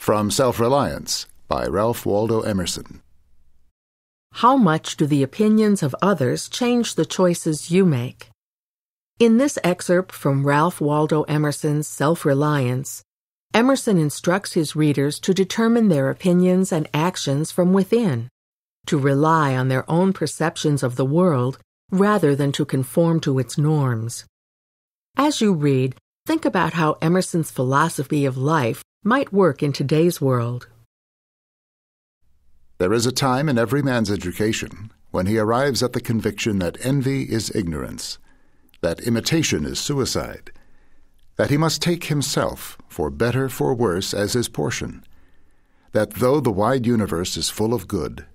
From Self-Reliance by Ralph Waldo Emerson. How much do the opinions of others change the choices you make? In this excerpt from Ralph Waldo Emerson's Self-Reliance, Emerson instructs his readers to determine their opinions and actions from within, to rely on their own perceptions of the world rather than to conform to its norms. As you read, think about how Emerson's philosophy of life might work in today's world. There is a time in every man's education when he arrives at the conviction that envy is ignorance, that imitation is suicide, that he must take himself, for better for worse, as his portion, that though the wide universe is full of good,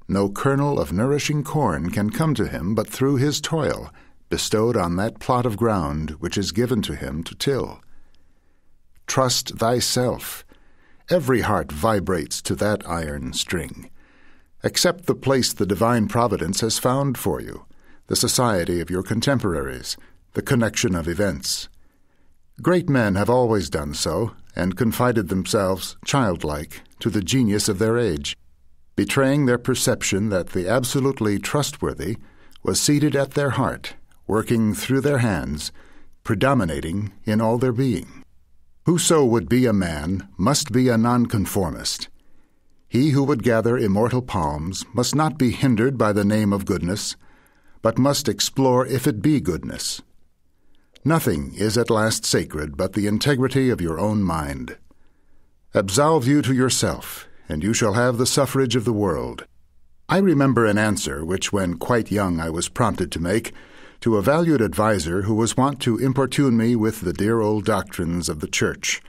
no kernel of nourishing corn can come to him but through his toil, bestowed on that plot of ground which is given to him to till. Trust thyself. Every heart vibrates to that iron string. Accept the place the divine providence has found for you, the society of your contemporaries, the connection of events. Great men have always done so, and confided themselves, childlike, to the genius of their age, betraying their perception that the absolutely trustworthy was seated at their heart, working through their hands, predominating in all their being. Whoso would be a man must be a nonconformist. He who would gather immortal palms must not be hindered by the name of goodness, but must explore if it be goodness. Nothing is at last sacred but the integrity of your own mind. Absolve you to yourself, and you shall have the suffrage of the world. I remember an answer which, when quite young, I was prompted to make to a valued adviser who was wont to importune me with the dear old doctrines of the Church.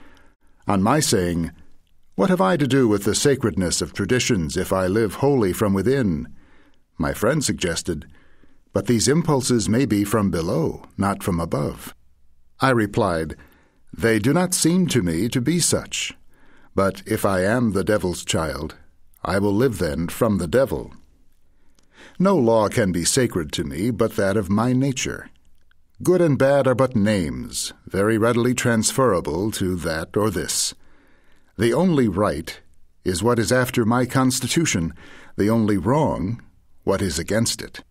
On my saying, "What have I to do with the sacredness of traditions if I live wholly from within?" my friend suggested, "But these impulses may be from below, not from above." I replied, "They do not seem to me to be such. But if I am the devil's child, I will live then from the devil. No law can be sacred to me but that of my nature. Good and bad are but names, very readily transferable to that or this. The only right is what is after my constitution, the only wrong, what is against it.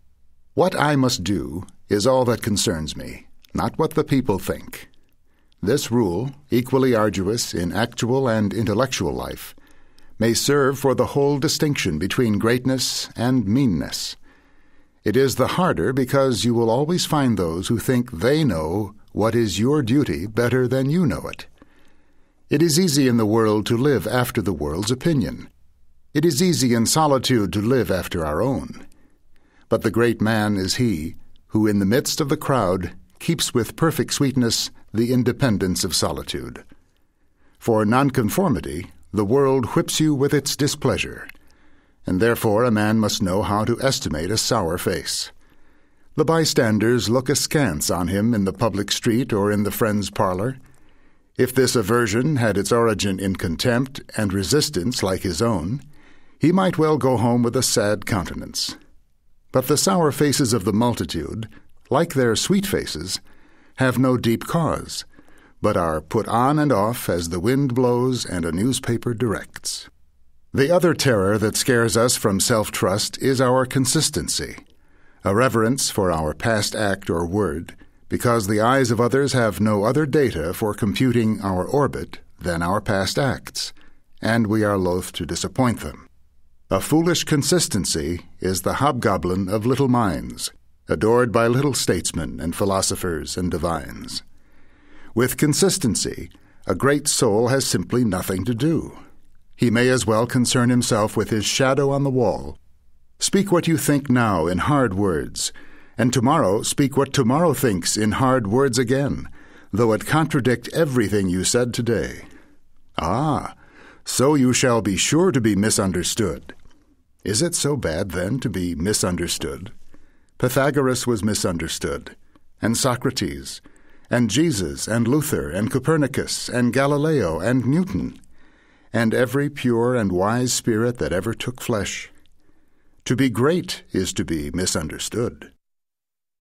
What I must do is all that concerns me, not what the people think. This rule, equally arduous in actual and intellectual life, may serve for the whole distinction between greatness and meanness. It is the harder because you will always find those who think they know what is your duty better than you know it. It is easy in the world to live after the world's opinion. It is easy in solitude to live after our own. But the great man is he who, in the midst of the crowd, keeps with perfect sweetness the independence of solitude. For nonconformity, the world whips you with its displeasure, and therefore a man must know how to estimate a sour face. The bystanders look askance on him in the public street or in the friend's parlor. If this aversion had its origin in contempt and resistance like his own, he might well go home with a sad countenance. But the sour faces of the multitude, like their sweet faces, have no deep cause, but are put on and off as the wind blows and a newspaper directs. The other terror that scares us from self-trust is our consistency, a reverence for our past act or word, because the eyes of others have no other data for computing our orbit than our past acts, and we are loath to disappoint them. A foolish consistency is the hobgoblin of little minds, adored by little statesmen and philosophers and divines. With consistency, a great soul has simply nothing to do. He may as well concern himself with his shadow on the wall. Speak what you think now in hard words, and tomorrow speak what tomorrow thinks in hard words again, though it contradict everything you said today. Ah, so you shall be sure to be misunderstood. Is it so bad, then, to be misunderstood? Pythagoras was misunderstood, and Socrates, and Jesus, and Luther, and Copernicus, and Galileo, and Newton, and every pure and wise spirit that ever took flesh. To be great is to be misunderstood.